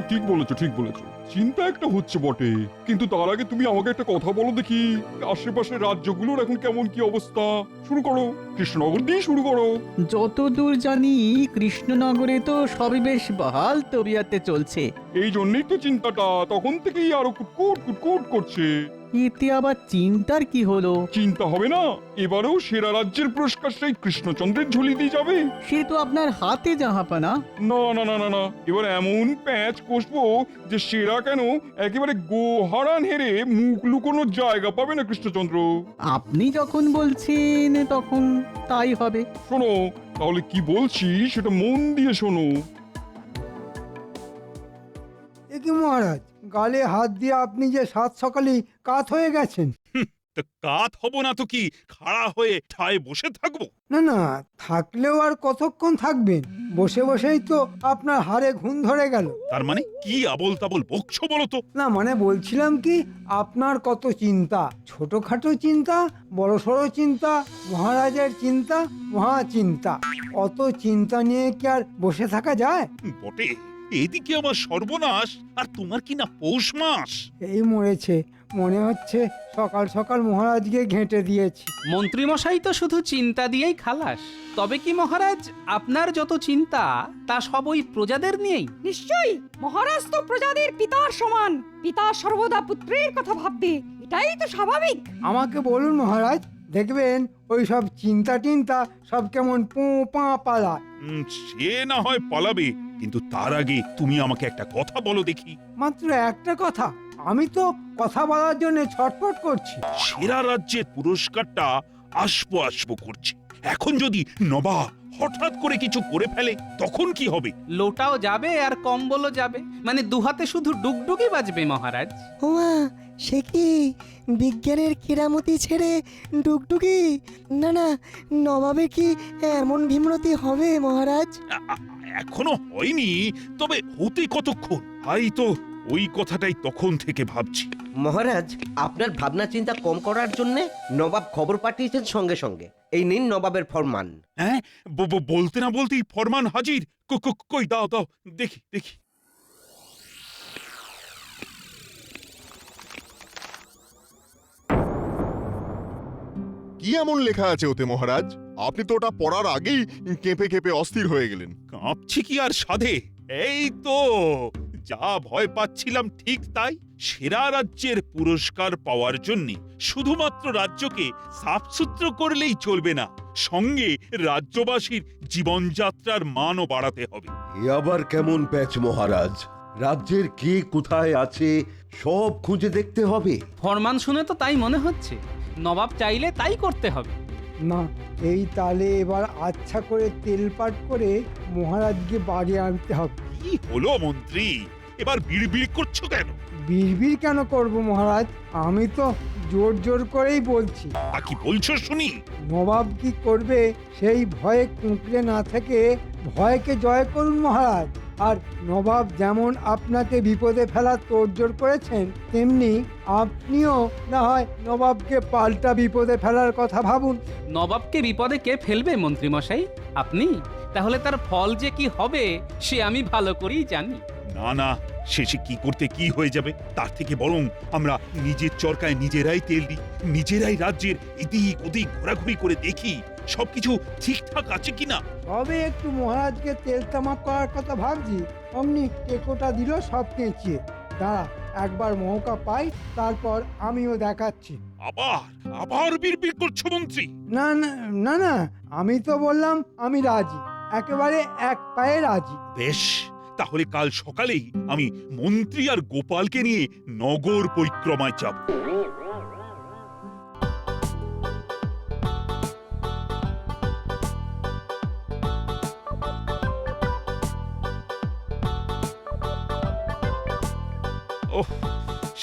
ঠিক বলেছো, ঠিক বলেছো। চিন্তা একটা হচ্ছে বটে, কিন্তু তার আগে তুমি আমাকে একটা কথা বলো দেখি, আশেপাশের রাজ্যগুলোর এখন কেমন কি অবস্থা? শুরু করো, কৃষ্ণনগর দিয়ে শুরু করো। যতদূর জানি কৃষ্ণনগরে তো সবই বেশ বহাল তবিয়াতে চলছে। এই জন্যই তো চিন্তাটা তখন থেকেই আরো কুটকুট কুটকুট করছে। এতে আবার চিন্তার কি হলো? চিন্তা হবে না? এবারেও সেরা রাজ্যের পুরস্কার সেই কৃষ্ণচন্দ্রের ঝুলি দিয়ে যাবে। সে তো আপনার হাতে জাহাপানা। না না না না না, এবার এমন প্যাঁচ কষবো যে সেরা কেন একেবারে গোহারান হেরে মুখ লুকোনোর জায়গা পাবে না কৃষ্ণচন্দ্র। আপনি যখন বলছেন তখন তাই হবে। শোনো, তাহলে কি বলছি সেটা মন দিয়ে শোনো। এ কি মহারাজ, গালে হাত দিয়ে আপনি যে সাত সকালেই কাত হয়ে গেছেন। তো কাত হব না তো কি খাড়া হয়ে ঠায় বসে থাকবো? না না, থাকলেও আর কতক্ষণ থাকবেন? বসে বসেই তো আপনার হাড়ে ঘুম ধরে গেল। তার মানে কি আবল তাবল বকছো বলো তো? না মানে বলছিলাম কি, আপনার কত চিন্তা, ছোটখাটো চিন্তা, বড়সড় চিন্তা, মহারাজের চিন্তা, মহা চিন্তা। অত চিন্তা নিয়ে কি আর বসে থাকা যায়? বটে, এদিকে আমার সর্বনাশ আর তোমার কি না পৌষ মাস। এই মরেছে, মনে হচ্ছে সকাল সকাল মহারাজকে ঘেঁটে দিয়েছি। মন্ত্রীমশাই তো শুধু চিন্তা দিয়েই খালাস। তবে কি মহারাজ, আপনার যত চিন্তা তা সব ওই প্রজাদের নিয়েই? নিশ্চয়ই, মহারাজ তো প্রজাদের পিতার সমান। পিতা সর্বদা পুত্রের কথা ভাববে, এটাই তো স্বাভাবিক। আমাকে বলুন মহারাজ, দেখবেন ওই সব চিন্তা টিন্তা সব কেমন পো পা পালা। সে না হয় পালাবে, কিন্তু তার আগে তুমি আমাকে একটা কথা বলো দেখি। মাত্র একটা কথা? আমি তো কথা বলার জন্য ছটফট করছি। সেরা রাজ্যের পুরস্কারটা আসবো আসবো করছে। এখন যদি নবাব হঠাৎ করে কিছু করে ফেলে তখন কি হবে? লোটাও যাবে আর কম্বলও যাবে, মানে দুহাতে শুধু ডুগডুগি বাজবে মহারাজ। ওমা, সে কি বিজ্ঞানের কেরামতি ছেড়ে ডুগডুগি? না না, নবাবে কি এমন ভীমরতি হবে মহারাজ? এখনো হয়নি, তবে হতে কতক্ষণ? তাই তো ওই কথাটাই তখন থেকে ভাবছি। মহারাজ, আপনার ভাবনা চিন্তা কম করার জন্য নবাব খবর পাঠিয়েছেন সঙ্গে সঙ্গে। এই নিন নবাবের ফরমান। হ্যাঁ, বলতে না বলতেই ফরমান হাজির। কই দাও দাও দেখি দেখি। কি এমন লেখা আছে ওতে মহারাজ? আপনি তো ওটা পড়ার আগেই কেঁপে কেঁপে অস্থির হয়ে গেলেন। কাঁপছি কি আর সাধে? এই তো যা ভয় পাচ্ছিলাম ঠিক তাই। সেরা রাজ্যের পুরস্কার পাওয়ার জন্য শুধুমাত্র রাজ্যকে সাফসুতরো করলেই চলবে না, সঙ্গে রাজ্যবাসীর জীবনযাত্রার মানও বাড়াতে হবে। এ আবার কেমন প্যাচ মহারাজ? রাজ্যের কে কোথায় আছে সব খুঁজে দেখতে হবে। ফরমান শুনে তো তাই মনে হচ্ছে, নবাব চাইলে তাই করতে হবে। না, এই তালে এবার আচ্ছা করে তেলপাট করে মহারাজকে বাড়ি আনতে হবে। কি হলো মন্ত্রী, এবার বিড়বিড় করছো কেন? বিড়বিড় কেন করব মহারাজ? আমি তো জোর জোর করেই বলছি। তা কি বলছো শুনি? নবাব কি করবে সেই ভয়ে কুঁকড়ে না থেকে ভয়কে জয় করুন মহারাজ। আর নবাব যেমন আপনাকে বিপদে ফেলার তোড়জোড় করেছেন, তেমনি আপনিও না হয় নবাবকে পাল্টা বিপদে ফেলার কথা ভাবুন। নবাবকে বিপদে কে ফেলবে মন্ত্রীমশাই? আপনি? তাহলে তার ফল যে কি হবে সে আমি ভালো করেই জানি। না না, শেষে কি করতে কি হয়ে যাবে, তার থেকে বরং আমরা নিজের চরকায় নিজেরাই তেল দিই, নিজেরাই রাজ্যের এদিক ওদিক ঘোরাঘুরি করে দেখি সবকিছু ঠিকঠাক আছে কিনা। তবে একটু মহারাজকে তেল তামাক করার কথা ভাবছি, অমনি টেকোটা দিল সব কেঁচিয়ে। দাঁড়া, একবার মৌকা পাই, তারপর আমিও দেখাচ্ছি। আবার আবার বিড়বিড় করছো মন্ত্রী? না না না না, আমি তো বললাম আমি রাজি, একেবারে এক পায়ে রাজি। বেশ, তাহলে কাল সকালেই আমি মন্ত্রী আর গোপালকে নিয়ে নগর পরিক্রমায় যাব। ওহ,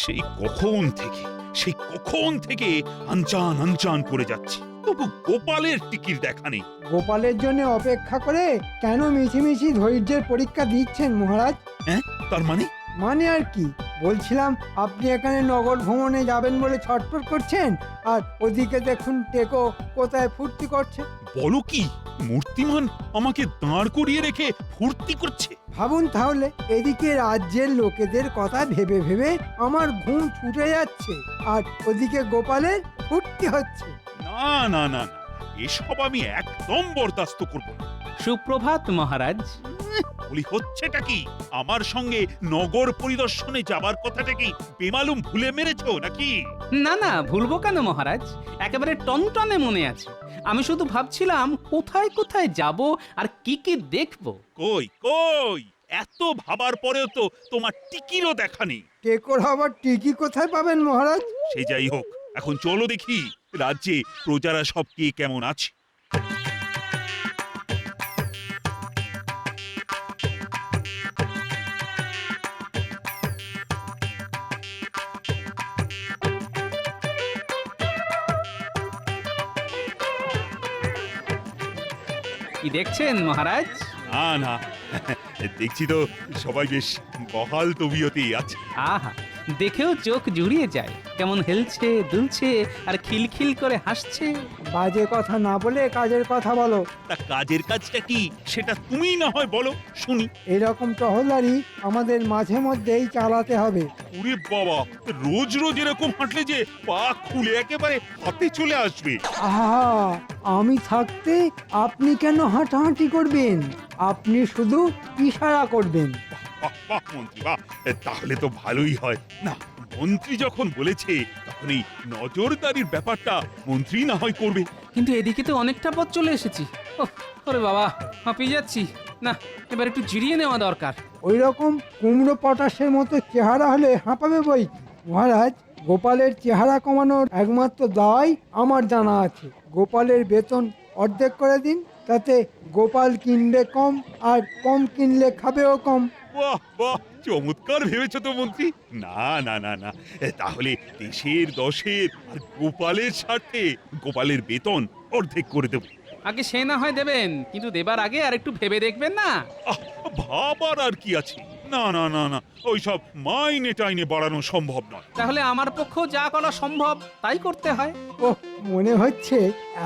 সেই কখন থেকে আনচান আনচান করে যাচ্ছি, তবু গোপালের টিকির দেখা নেই। গোপালের জন্য অপেক্ষা করে কেন মিছিমিছি ধৈর্যের পরীক্ষা দিচ্ছেন মহারাজ? হ্যাঁ, তার মানে? মানে আর কি, বলছিলাম আপনি এখানে নগর ভ্রমণে যাবেন বলে ছটফট করছেন, আর ওদিকে দেখুন টেকো কোথায় ফুর্তি করছে। বলো কি? মূর্তিমান আমাকে দাঁড় করিয়ে রেখে ফুর্তি করছে। ভাবুন তাহলে, এদিকে রাজ্যের লোকেদের কথা ভেবে ভেবে আমার ঘুম ছুটে যাচ্ছে, আর ওদিকে গোপালের ফুর্তি হচ্ছে। না না না না, এসব আমি একদম বরদাস্ত করব না। সুপ্রভাত মহারাজ। বলি হচ্ছেটা কি? আমার সঙ্গে নগর পরিদর্শনে যাবার কথাটা কি বেমালুম ভুলে মেরেছো নাকি? না না, ভুলবো কেন মহারাজ, একেবারে টনটনে মনে আছে। আমি শুধু ভাবছিলাম কোথায় কোথায় যাব আর কি কি দেখব। কই কই, এত ভাবার পরেও তো তোমার টিকিরও দেখা নেই। টেকর আবার টিকি কোথায় পাবেন মহারাজ? সে যাই হোক, এখন চলো দেখি রাজ্যে প্রজারা সব কে কেমন আছে। কি দেখছেন মহারাজ? না না, দেখছি তো সবাই বেশ বহাল তবিয়তেই আছে। আহা, দেখেও চোখ জুড়িয়ে যায়, কেমন হেলছে দুলছে আর খিলখিল করে হাসছে। বাজে কথা না বলে কাজের কথা বলো। তা কাজের কাজটা কি সেটা তুমিই না হয় বলো শুনি। এরকম টহলদারি আমাদের মাঝে মধ্যেই চালাতে হবে। ওরে বাবা, রোজ রোজ এরকম হাঁটলে যে পা খুলে একেবারে হাতে চলে আসবে। আহা, আমি থাকতে আপনি কেন হাঁটাহাঁটি করবেন? আপনি শুধু ইশারা করবেন। বাহ বাহ মন্ত্রী বাহ, তাহলে তো ভালোই হয়। না, মন্ত্রী যখন বলেছে তখন এই নজরদারির ব্যাপারটা মন্ত্রী না হয় করবে। কিন্তু এদিকে তো অনেকটা পথ চলে এসেছি। ওরে বাবা, হাঁপিয়ে যাচ্ছি। না, এবার একটু জিরিয়ে নেওয়া দরকার। ওই রকম কুমড়ো পটাশের মতো চেহারা হলে হাঁপাবে বই কি? মহারাজ, গোপালের চেহারা কমানোর একমাত্র দায় আমার জানা আছে। গোপালের বেতন অর্ধেক করে দিন, তাতে গোপাল কিনবে কম, আর কম কিনলে খাবেও কম। বাহ বাহ, চমৎকার ভেবেছ তো মন্ত্রী। না না না না, তাহলে দেশের দশের আর গোপালের স্বার্থে গোপালের বেতন অর্ধেক করে দেব। আগে সে না হয় দেবেন, কিন্তু দেবার আগে আর একটু ভেবে দেখবেন না? ভাবার আর কি আছে? না না না না, ওইসব মাইনে টাইনে বাড়ানো সম্ভব নয়। তাহলে আমার পক্ষেও যা করা সম্ভব তাই করতে হয়। ওহ, মনে হচ্ছে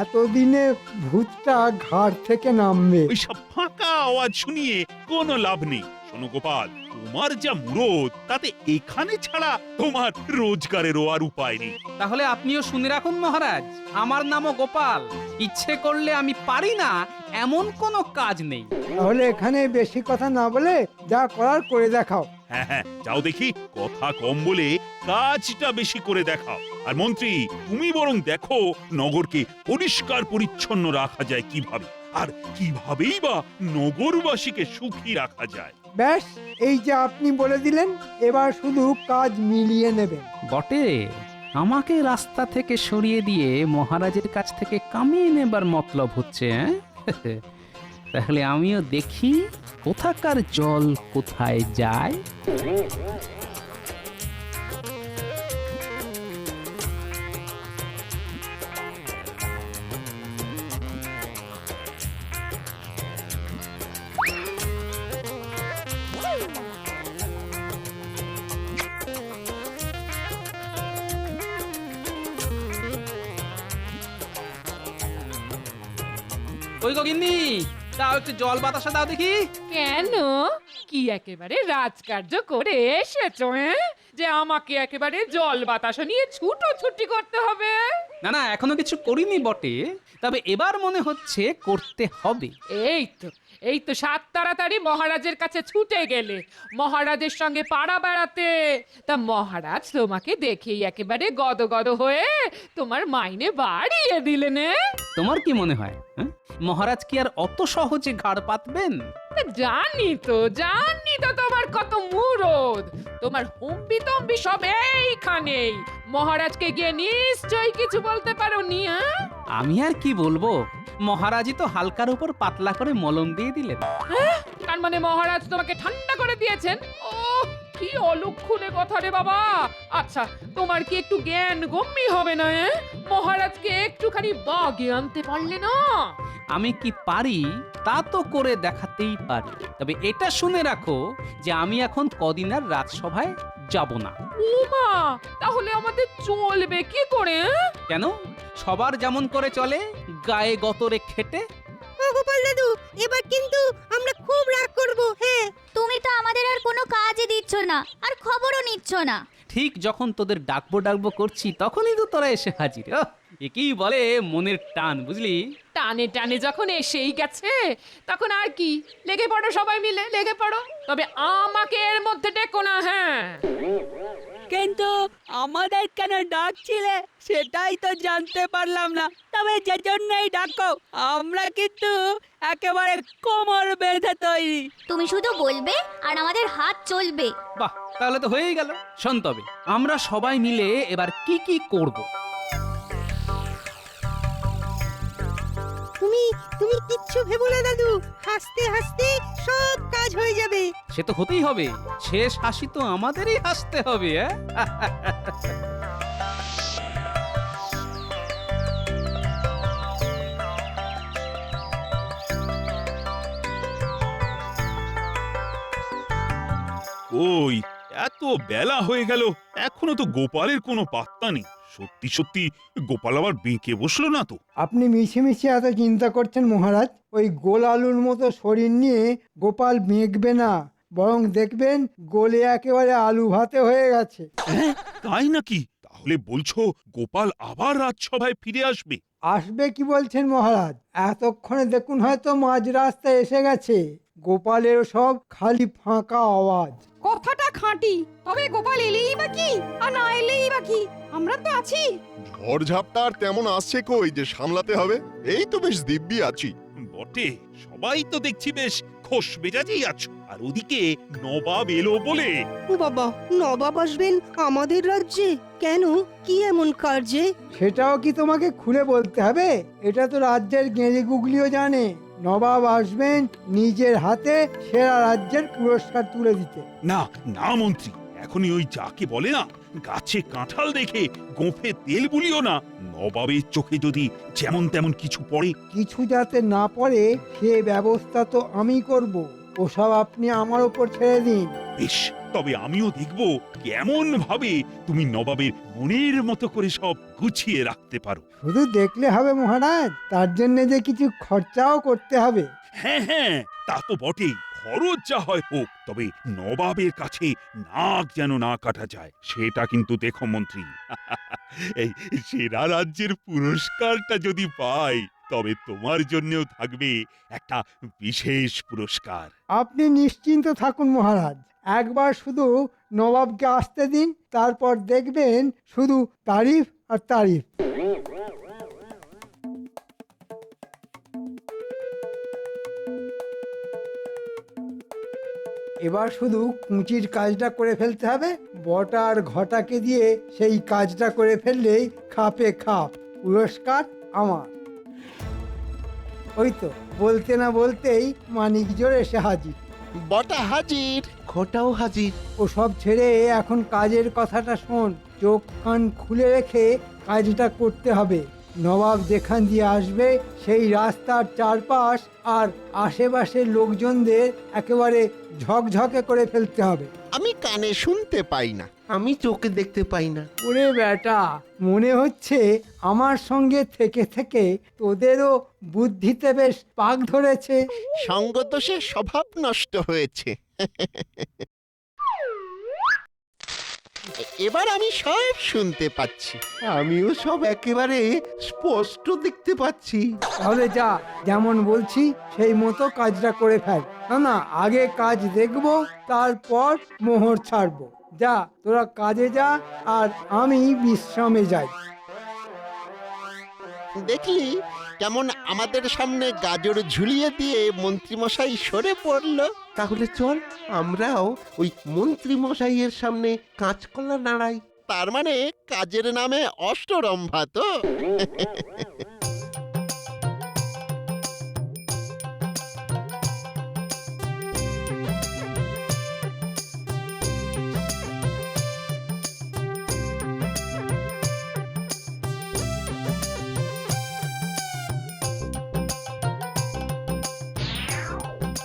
এতদিনে ভূতটা ঘাড় থেকে নামবে। ওইসব ফাঁকা আওয়াজ শুনিয়ে কোনো লাভ নেই। শোনো গোপাল, তোমার যা মুরদ তাতে এখানে ছাড়া তোমার রোজগারেরও আর উপায় নেই। তাহলে আপনিও শুনে রাখুন মহারাজ, আমার নামও গোপাল। ইচ্ছে করলে আমি পারি না এমন কোনো কাজ নেই। তাহলে এখানে বেশি কথা না বলে যা করার করে দেখাও। হ্যাঁ হ্যাঁ, যাও দেখি, কথা কম বলে কাজটা বেশি করে দেখাও। আর মন্ত্রী, তুমি বরং দেখো নগরকে পরিষ্কার পরিচ্ছন্ন রাখা যায় কিভাবে, আর কিভাবেই বা নগরবাসীকে সুখী রাখা যায়। ব্যাস, এই যে আপনি বলে দিলেন, এবার শুধু কাজ মিলিয়ে নেবেন। বটে, আমাকে রাস্তা থেকে সরিয়ে দিয়ে মহারাজের কাছ থেকে কামিয়ে নেবার মতলব হচ্ছে। তাহলে আমিও দেখি কোথাকার জল কোথায় যায়। ওই গগিন্নি, দাও একটু জল বাতাসা দাও দেখি। কেন, কি একেবারে রাজকার্য করে এসেছো যে আমাকে একেবারে জল বাতাস নিয়ে ছুটোছুটি করতে হবে? না না, এখনো কিছু করিনি বটে, তবে এবার মনে হচ্ছে করতে হবে। এই তো সাত তাড়াতাড়ি মহারাজের কাছে ছুটে গেলে, মহারাজের সঙ্গে পাড়া বেড়াতে। তা মহারাজ তোমাকে দেখেই একেবারে গদগদ হয়ে তোমার মাইনে বাড়িয়ে দিলেন। তোমার কি মনে হয় মহারাজ কি আর অত সহজে ঘাড় পাতবেন? জানি তো তোমার কত মুরদ, তোমার হুম্বি তম্বি সব এইখানেই। মহারাজকে গিয়ে নিশ্চয়ই কিছু বলতে পারোনি। আমি আর কি বলবো, মহারাজই তো হালকার উপর পাতলা করে মলম দিয়ে দিলেন। তার মানে মহারাজ তোমাকে ঠান্ডা করে দিয়েছেন? ও কি অলক্ষণে কথা রে বাবা। আচ্ছা, তোমার কি একটু জ্ঞান গম্যি হবে না? মহারাজকে একটুখানি বাগে আনতে পারলে না? আমি কি পারি তা তো করে দেখাতেই পারি, তবে এটা শুনে রাখো যে আমি এখন কদিন আর রাজসভায় যাব না। ওমা, তাহলে আমাদের চলবে কি করে? কেন, সবার যেমন করে চলে, গায়ে গতরে খেটে। ও গোপাল দাদু, এবার কিন্তু আমরা খুব রাগ করব। হ্যাঁ, তুমি তো আমাদের আর কোনো কাজই দিচ্ছ না, আর খবরও নিচ্ছ না। ঠিক যখন তোদের ডাকবো ডাকবো করছি তখনই তো তোরা এসে হাজির। একেই বলে মনের টান, বুঝলি? টানে টানে যখন এসেই গেছে তখন আর কি, লেগে পড়ো সবাই মিলে, লেগে পড়ো। তবে আমাকে এর মধ্যে ডেকো না। হ্যাঁ, কিন্তু আমাদের কেন ডাকছিলে সেটাই তো জানতে পারলাম না। তবে যে জন্যই ডাকো, আমরা কিন্তু একেবারে কোমর বেঁধে তৈরি। তুমি শুধু বলবে আর আমাদের হাত চলবে। বাহ, তাহলে তো হয়েই গেল। শোন, তবে আমরা সবাই মিলে এবার কি কি করব। তুমি কিচ্ছু ভেবো না দাদু, হাসতে হাসতে সব কাজ হয়ে যাবে। সে তো হতেই হবে, শেষ হাসি তো আমাদেরই হাসতে হবে। ওই এত বেলা হয়ে গেল, এখনো তো গোপালের কোনো পাত্তা নেই। সত্যি সত্যি গোপাল আবার বেঁকে বসলো না তো? আপনি মিছিমিছি এত চিন্তা করছেন মহারাজ। ওই গোল আলুর মতো শরীর নিয়ে গোপাল বেঁকবে না, বরং দেখবেন গোলে একেবারে আলু ভাতে হয়ে গেছে। তাই নাকি? তাহলে বলছো গোপাল আবার রাজসভায় ফিরে আসবে? আসবে কি বলছেন মহারাজ? এতক্ষণে দেখুন হয়তো মাঝ রাস্তায় এসে গেছে। গোপালের সব খালি ফাঁকা আওয়াজ। কথাটা খাঁটি, তবে গোপাল এলেই বা কি আর না এলেই বা কি, আমরা তো আছি। ঝড়ঝাপটা আর তেমন আসছে কই যে সামলাতে হবে? এই তো বেশ দিব্যি আছি। বটে, সবাই তো দেখছি বেশ খোশ মেজাজেই আছো। আর ওদিকে নবাব এলো বলে। বাবা, নবাব আসবেন আমাদের রাজ্যে? কেন, কি এমন কার্যে? সেটাও কি তোমাকে খুলে বলতে হবে? এটা তো রাজ্যের গেঁড়ি গুগলিও জানে। নবাব আসবেন নিজের হাতে সেরা রাজ্যের পুরস্কার তুলে দিতে। না না মন্ত্রী, এখনই ওই যাকে বলে না গাছে কাঁঠাল দেখে গোঁফে তেল বুলিও না। নবাবের চোখে যদি যেমন তেমন কিছু পড়ে। কিছু যাতে না পড়ে সে ব্যবস্থা তো আমি করব। ওসব আপনি আমার উপর ছেড়ে দিন। বেশ, তবে আমিও দেখব কেমন ভাবে তুমি নবাবের মনের মতো করে সব গুছিয়ে রাখতে পারো। শুধু দেখলে হবে মহারাজ, তার জন্য যে কিছু খরচাও করতে হবে। হ্যাঁ হ্যাঁ, তা তো বটেই। খরচ যা হয় হোক, তবে নবাবের কাছে নাক যেন না কাটা যায়, সেটা কিন্তু দেখো মন্ত্রী। এই সেরা রাজ্যের পুরস্কারটা যদি পাই, তবে তোমার জন্যও থাকবে একটা বিশেষ পুরস্কার। আপনি নিশ্চিন্ত থাকুন মহারাজ, একবার শুধু নবাবকে আসতে দিন, তারপর দেখবেন শুধু তারিফ আর তারিফ। এবার শুধু কুঁচির কাজটা করে ফেলতে হবে। বটা আর ঘটাকে দিয়ে সেই কাজটা করে ফেললেই খাপে খাপ পুরস্কার আমার। ওই তো বলতে না বলতেই মানিক জোর এসে হাজির। বটা হাজির, ঘটাও হাজির। ও সব ছেড়ে এখন কাজের কথাটা শোন। চোখ কান খুলে রেখে কাজটা করতে হবে। নবাব যেখান দিয়ে আসবে সেই রাস্তার চারপাশ আর আশেপাশের লোকজনদের একেবারে ঝকঝকে করে ফেলতে হবে। আমি কানে শুনতে পাই না, আমি চোখে দেখতে পাই না। ওরে বেটা, মনে হচ্ছে আমার সঙ্গে থেকে থেকে তোদেরও বুদ্ধিতে বেশ পাক ধরেছে। সঙ্গদোষে স্বভাব নষ্ট হয়েছে। এবার আমি সব শুনতে পাচ্ছি, আমিও সব একেবারে স্পষ্ট দেখতে পাচ্ছি। তাহলে যা, যেমন বলছি সেই মতো কাজটা করে ফেল। না না, আগে কাজ দেখবো, তারপর মোহর ছাড়বো। যা, তোরা কাজে যা, আর আমি বিশ্রামে যাই। দেখলি কেমন আমাদের সামনে গাজর ঝুলিয়ে দিয়ে মন্ত্রীমশাই সরে পড়লো। তাহলে চল আমরাও ওই মন্ত্রীমশাইয়ের সামনে কাঁচকলা নাড়াই। তার মানে কাজের নামে অষ্টরম্ভা তো।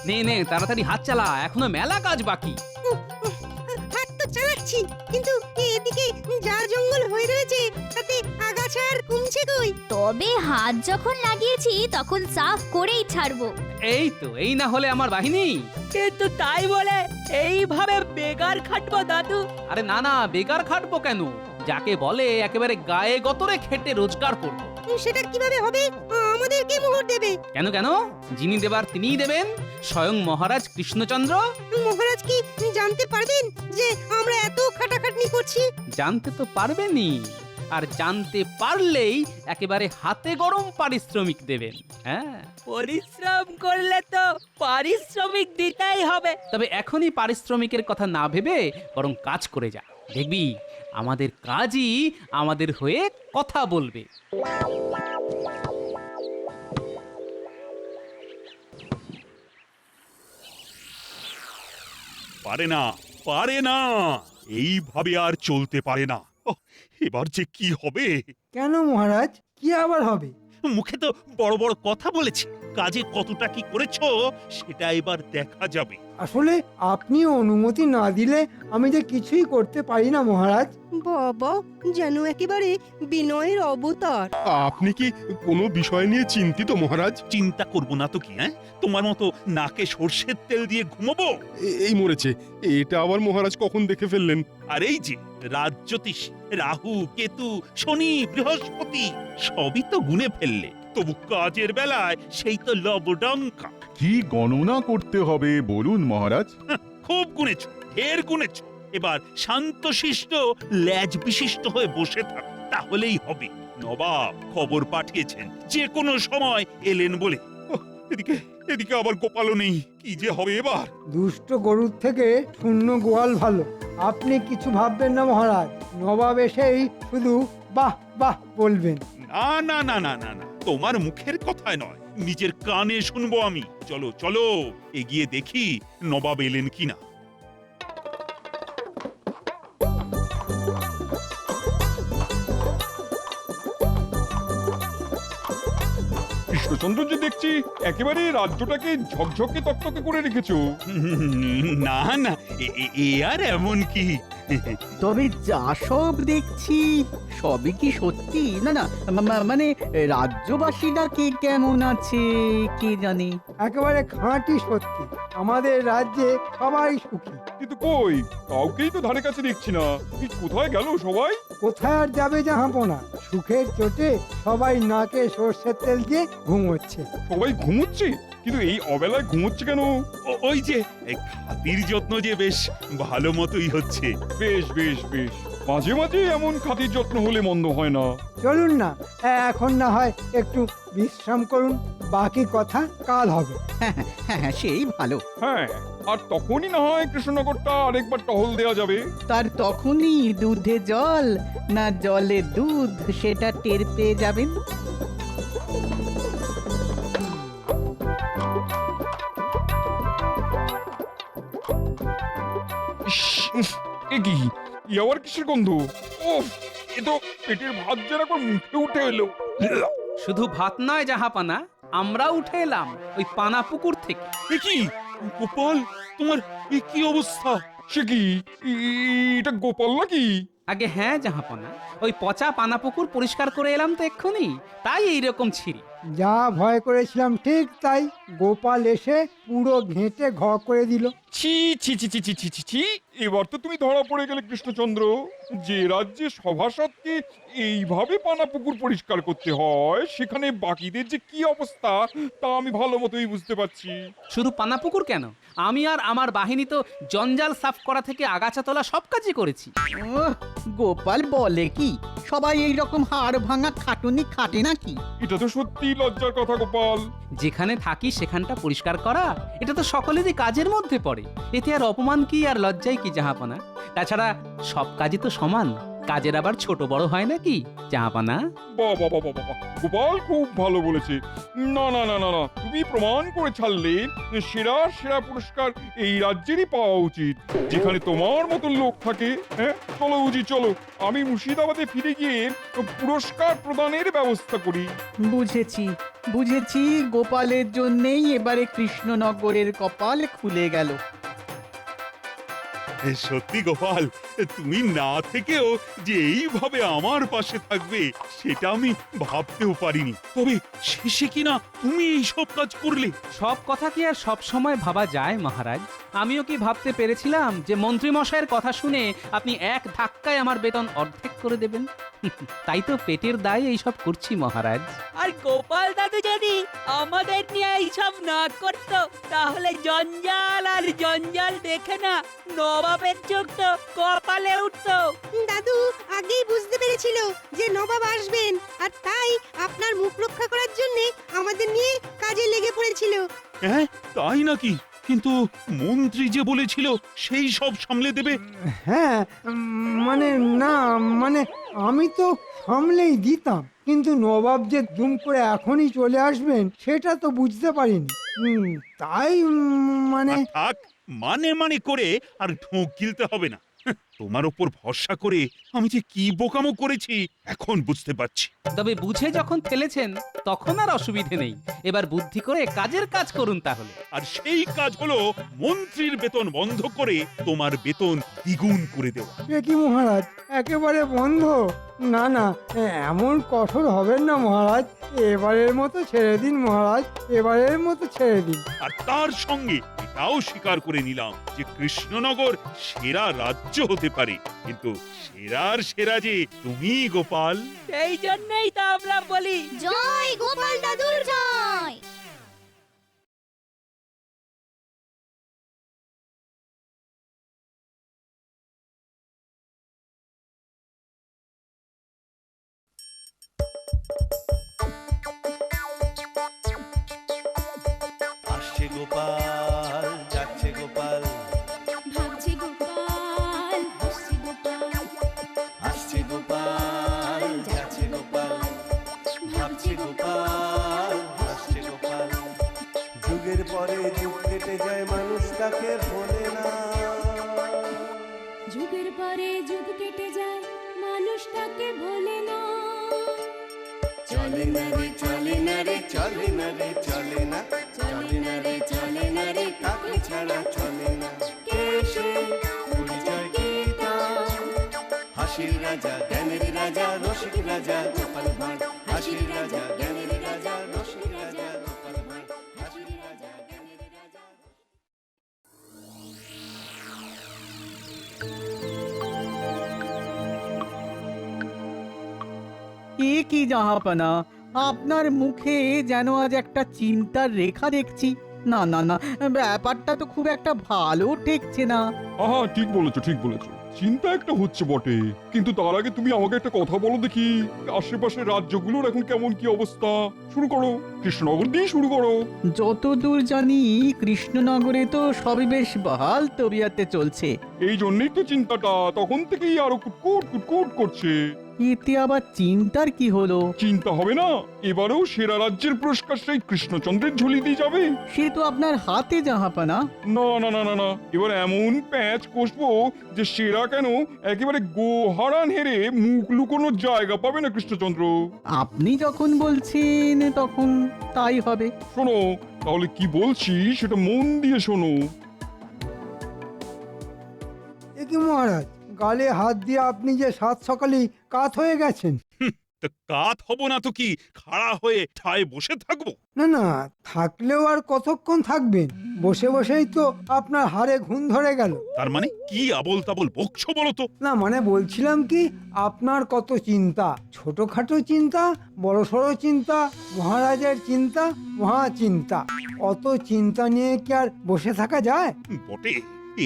নে নে, তাড়াতাড়ি হাত চালা, এখনো মেলা কাজ বাকি। হাত তো চালাচ্ছি, কিন্তু এদিকে যা জঙ্গল হয়ে রয়েছে তাতে আগাছা আর কমছে গো। তুই? তবে হাত যখন লাগিয়েছি তখন সাফ করেই ছাড়বো। এই তো, এই না হলে আমার বাহিনী। কিন্তু তাই বলে এইভাবে বেগার খাটবো দাদু? আরে না না, বেকার খাটবো কেন? যাকে বলে একেবারে গায়ে গতরে খেটে রোজগার করবো। সেটা কিভাবে হবে? আমাদের কে মোহর দেবে? কেন কেন? যিনি দেবার তিনিই দেবেন, স্বয়ং মহারাজ কৃষ্ণচন্দ্র। মহারাজ কি জানতে পারবেন যে আমরা এত খাটাখাটনি করছি? জানতে তো পারবেনই, আর জানতে পারলেই একেবারে হাতে গরম পারিশ্রমিক দেবেন। হ্যাঁ, পরিশ্রম করলে তো পারিশ্রমিক দিতেই হবে। তবে এখনই পারিশ্রমিকের কথা না ভেবে বরং কাজ করে যা, দেখবি আমাদের কাজই আমাদের হয়ে কথা বলবে। পারে না, পারে না, এইভাবে আর চলতে পারে না। ওহ, এবার যে কি হবে? কেন মহারাজ, কি আবার হবে? মুখে তো বড় বড় কথা বলেছি, কাজে কতটা কি করেছো সেটা এবার দেখা যাবে। আসলে আপনি অনুমতি না দিলে আমি যে কিছুই করতে পারি না মহারাজ। বাবা, যেন একেবারে বিনয়ের অবতার। আপনি কি কোনো বিষয় নিয়ে চিন্তিত মহারাজ? চিন্তা করব না তো কি, হ্যাঁ? তোমার মতো নাকে সর্ষের তেল দিয়ে ঘুমাবো? এই মরেছে, এটা আবার মহারাজ কখন দেখে ফেললেন? আর এই যে রাজ্যোতিষ রাহু, কেতু, শনি, বৃহস্পতি সবই তো গুনে ফেললে, তবু কাজের বেলায় সেই তো লবডঙ্কা। কি গণনা করতে হবে বলুন মহারাজ? খুব গুনেছ, ঢের গুনেছ। এবার শান্তশিষ্ট ল্যাজ বিশিষ্ট হয়ে বসে থাক, তাহলেই হবে। নবাব খবর পাঠিয়েছেন যে কোনো সময় এলেন বলে। ওহ, এদিকে এদিকে আবার গোপালও নেই, কি যে হবে এবার? দুষ্ট গরুর থেকে শূন্য গোয়াল ভালো। আপনি কিছু ভাববেন না মহারাজ, নবাব এসেই শুধু বাহ বাহ বলবেন। না না না না না না, তোমার মুখের কথায় নয়, নিজের কানে শুনবো আমি। চলো চলো, এগিয়ে দেখি নবাব এলেন কিনা। কৃষ্ণচন্দ্র যে দেখছি একেবারে রাজ্যটাকে ঝকঝকে তকতকে করে রেখেছো। না না, এ আর এমন কি? তবে যা সব দেখছি সবই কি সত্যি? না না, মানে রাজ্যবাসীরা কে কেমন আছে কে জানে। একেবারে খাঁটি সত্যি, আমাদের রাজ্যে সবাই সুখী। কিন্তু কই, কাউকেই তো ধারে কাছে দেখছি না। কোথায় গেল সবাই? কোথায় আর যাবে জাহাপনা? সুখের চোটে সবাই নাকে সর্ষের তেল দিয়ে ঘুমোচ্ছে। সবাই ঘুমোচ্ছে? কিন্তু এই অবেলায় ঘুমোচ্ছে কেন? ওই যে খাতির যত্ন যে বেশ ভালো মতোই হচ্ছে। বেশ বেশ বেশ, মাঝে মাঝে এমন খাতির যত্ন হলে মন্দ হয় না। চলুন না, এখন না হয় একটু বিশ্রাম করুন, বাকি কথা কাল হবে। হ্যাঁ হ্যাঁ, সেই ভালো। হ্যাঁ, আর তখনই না হয় কৃষ্ণনগরটা আরেকবার টহল দেওয়া যাবে। তার তখনই দুধে জল না জলে দুধ সেটা টের পেয়ে যাবেন। এ কি, ই আবার কিসের গন্ধ? ওফ, এ তো পেটের ভাত যেন এখন মুখে উঠে এলো। শুধু ভাত নয় জাহাপানা, আমরা উঠে এলাম ওই পানা পুকুর থেকে। এ কি গোপাল, তোমার এ কি অবস্থা? সে কি, এটা গোপাল নাকি? আগে হ্যাঁ জাহাপানা, ওই পচা পানা পুকুর পরিষ্কার করে এলাম তো এক্ষুনি, তাই এইরকম ছিঁড়ি। যা ভয় করেছিলাম ঠিক তাই, গোপাল এসে পুরো ঘেঁটে ঘ করে দিল। ছি ছি ছি ছি ছি ছি ছি ছি, এবার তো তুমি ধরা পড়ে গেলে কৃষ্ণচন্দ্র। যে রাজ্যে সভাসদকে এইভাবে পানা পুকুর পরিষ্কার করতে হয়, সেখানে বাকিদের যে কি অবস্থা তা আমি ভালো মতোই বুঝতে পারছি। শুধু পানা পুকুর কেন, আমি আর আমার বাহিনী তো জঞ্জাল সাফ করা থেকে আগাছা তোলা সব কাজই করেছি। ওহ, গোপাল বলে কি? সবাই এই রকম হাড় ভাঙা খাটুনি খাটে নাকি? এটা তো সত্যি লজ্জার কথা গোপাল। যেখানে থাকি সেখানটা পরিষ্কার করা, এটা তো সকলেরই কাজের মধ্যে পড়ে। এতে আর অপমান কি আর লজ্জাই কি জাহাপানা? তাছাড়া সব কাজই তো সমান, কাজের আবার ছোট বড় হয় নাকি জাহাপানা? বাবা বাবা বাবা, গোপাল খুব ভালো বলেছে। না না না না না, তুমি প্রমাণ করে ছাড়লে সেরা সেরা পুরস্কার এই রাজ্যেরই পাওয়া উচিত, যেখানে তোমার মতো লোক থাকে। হ্যাঁ, চলো উজি চলো, আমি মুর্শিদাবাদে ফিরে গিয়ে পুরস্কার প্রদানের ব্যবস্থা করি। বুঝেছি বুঝেছি, গোপালের জন্যেই এবারে কৃষ্ণনগরের কপাল খুলে গেল। সত্যি গোপাল, তুমি না থেকেও যে এইভাবে আমার পাশে থাকবে সেটা আমি ভাবতেও পারিনি। তবে শেষে কিনা তুমি এইসব কাজ করলে। সব কথা কি আর সব সময় ভাবা যায় মহারাজ? আমিও কি ভাবতে পেরেছিলাম যে মন্ত্রী মশাইয়ের কথা শুনে আপনি এক ধাক্কায় আমার বেতন অর্ধেক করে দেবেন? তাই তো পেটের দায়ে এইসব করছি মহারাজ। আর গোপাল দাদু যদি আমাদের নিয়ে এইসব না করতো তাহলে জঞ্জাল আর জঞ্জাল দেখে না নবাবের চোখ তো কপালে উঠতো। দাদু আগেই বুঝতে পেরেছিল যে নবাব আসবেন, আর তাই আপনার মুখ রক্ষা করার জন্য আমাদের নিয়ে কাজে লেগে পড়েছিল। হ্যাঁ, তাই নাকি? কিন্তু মন্ত্রী যে বলেছিল সেই সব সামলে দেবে। হ্যাঁ, মানে না, মানে আমি তো সামলেই দিতাম, কিন্তু নবাব যে দুম করে এখনই চলে আসবেন সেটা তো বুঝতে পারিনি। তাই মানে আর থাক, মানে করে আর ঢোক গিলতে হবে না। তোমার ওপর ভরসা করে আমি যে কি বোকামো করেছি এখন বুঝতে পারছি। তবে বুঝে যখন ফেলেছেন তখন আর অসুবিধে নেই। এবার বুদ্ধি করে কাজের কাজ করুন তাহলে। আর সেই কাজ হলো মন্ত্রীর বেতন বন্ধ করে তোমার বেতন দ্বিগুণ করে দেওয়া। এ কি মহারাজ, একেবারে বন্ধ? না না, এমন কঠোর হবেন না মহারাজ। এবারের মতো ছেড়ে দিন মহারাজ, এবারের মতো ছেড়ে দিন। আর তার সঙ্গে এটাও স্বীকার করে নিলাম যে কৃষ্ণনগর সেরা রাজ্য হতে পারে, কিন্তু সেরার সেরা যে তুমি গোপাল। সেই জন্যই তো আমরা বলি জয় গোপাল দাদুর জয়। আসছে গোপাল, যাচ্ছে গোপাল, ভাবছি গোপাল, হাসছি গোপাল, আসছে গোপাল, যাচ্ছে গোপাল, ভাবছে গোপাল, হাসছে গোপাল। যুগের পরে যুগ কেটে যায়, মানুষ তাকে ভোলে না। যুগের পরে যুগ কেটে যায়, মানুষ তাকে ভোলে না। চলে না রে, চলে না রে, চলে না রে, চলে না, চলে না রে, চলে না রে, তাকে ছাড়া চলে না। কে সে? পরিচয় কি তার? হাসির রাজা, জ্ঞানের রাজা, রসিক রাজা গোপাল ভাঁড়। হাসির রাজা, জ্ঞানের রাজা, রসিক রাজা গোপাল ভাঁড়। হাসির রাজা, জ্ঞানের রাজা। এ কি জাহাপানা, আপনার মুখে যেন আজ একটা চিন্তার রেখা দেখছি। না না না, ব্যাপারটা তো খুব একটা ভালো ঠেকছে না। আহা, ঠিক বলেছো, ঠিক বলেছো। চিন্তা একটা হচ্ছে বটে, কিন্তু তার আগে তুমি আমাকে একটা কথা বলো দেখি, আশেপাশের রাজ্যগুলোর এখন কেমন কি অবস্থা? শুরু করো, কৃষ্ণনগর দিয়ে শুরু করো। যতদূর জানি কৃষ্ণনগরে তো সবই বেশ বহাল তবিয়াতে চলছে। এই জন্যই তো চিন্তাটা তখন থেকেই আরো কুটকুট কুটকুট করছে। এতে আবার চিন্তার কি হলো? চিন্তা হবে না, এবারেও সেরা রাজ্যের পুরস্কার সেই কৃষ্ণচন্দ্রের ঝুলি দিয়ে যাবে। সে তো আপনার হাতে জাহাপানা। না না না না না, এবার এমন প্যাঁচ কষবো যে সেরা কেন একেবারে গোহারান হেরে মুখ লুকোনোর জায়গা পাবে না কৃষ্ণচন্দ্র। আপনি যখন বলছেন তখন তাই হবে। শোনো তাহলে কি বলছি সেটা মন দিয়ে শোনো। এ কি মহারাজ, গালে হাত দিয়ে আপনি যে সাত সকালেই কাত হয়ে গেছেন। তা কাত হব না তো কি, খাড়া হয়ে ঠায় বসে থাকবো? না না, থাকলেও আর কতক্ষণ থাকবেন? বসে বসেই তো আপনার হাড়ে ঘুম ধরে গেল। তার মানে কি আবল তাবল বকছো বলো তো? না মানে বলছিলাম কি, আপনার কত চিন্তা, ছোটখাটো চিন্তা, বড়সড় চিন্তা, মহারাজের চিন্তা, মহা চিন্তা। অত চিন্তা নিয়ে কি আর বসে থাকা যায়? বটে,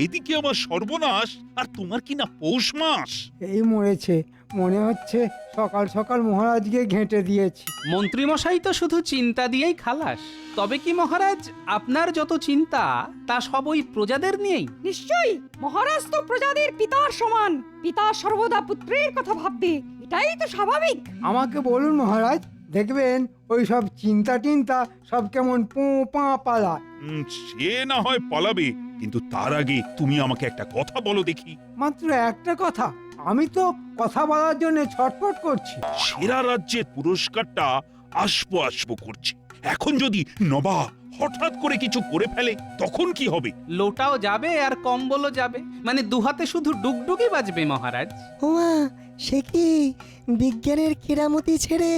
এদিকে আমার সর্বনাশ, আর তোমার কি না পৌষ মাস। এই মরেছে, মনে হচ্ছে সকাল সকাল মহারাজকে ঘেঁটে দিয়েছি। মন্ত্রী মশাই তো শুধু চিন্তা দিয়েই খালাস। তবে কি মহারাজ, আপনার যত চিন্তা তা সব ওই প্রজাদের নিয়েই? নিশ্চয়ই, মহারাজ তো প্রজাদের পিতার সমান। পিতা সর্বদা পুত্রের কথা ভাববে, এটাই তো স্বাভাবিক। আমাকে বলুন মহারাজ, দেখবেন ওই সব চিন্তা টিন্তা সব কেমন পো পা পালা। সে না হয় পালাবে, কিন্তু তার আগে তুমি আমাকে একটা কথা বলো দেখি। মাত্র একটা কথা? আমি তো কথা বলার জন্য ছটফট করছি। সেরা রাজ্যের পুরস্কারটা আসবো আসবো করছে। এখন যদি নবাব হঠাৎ করে কিছু করে ফেলে তখন কি হবে? লোটাও যাবে আর কম্বলও যাবে, মানে দুহাতে শুধু ডুগডুগি বাজবে মহারাজ। ওমা, সে কি বিজ্ঞানের কেরামতি ছেড়ে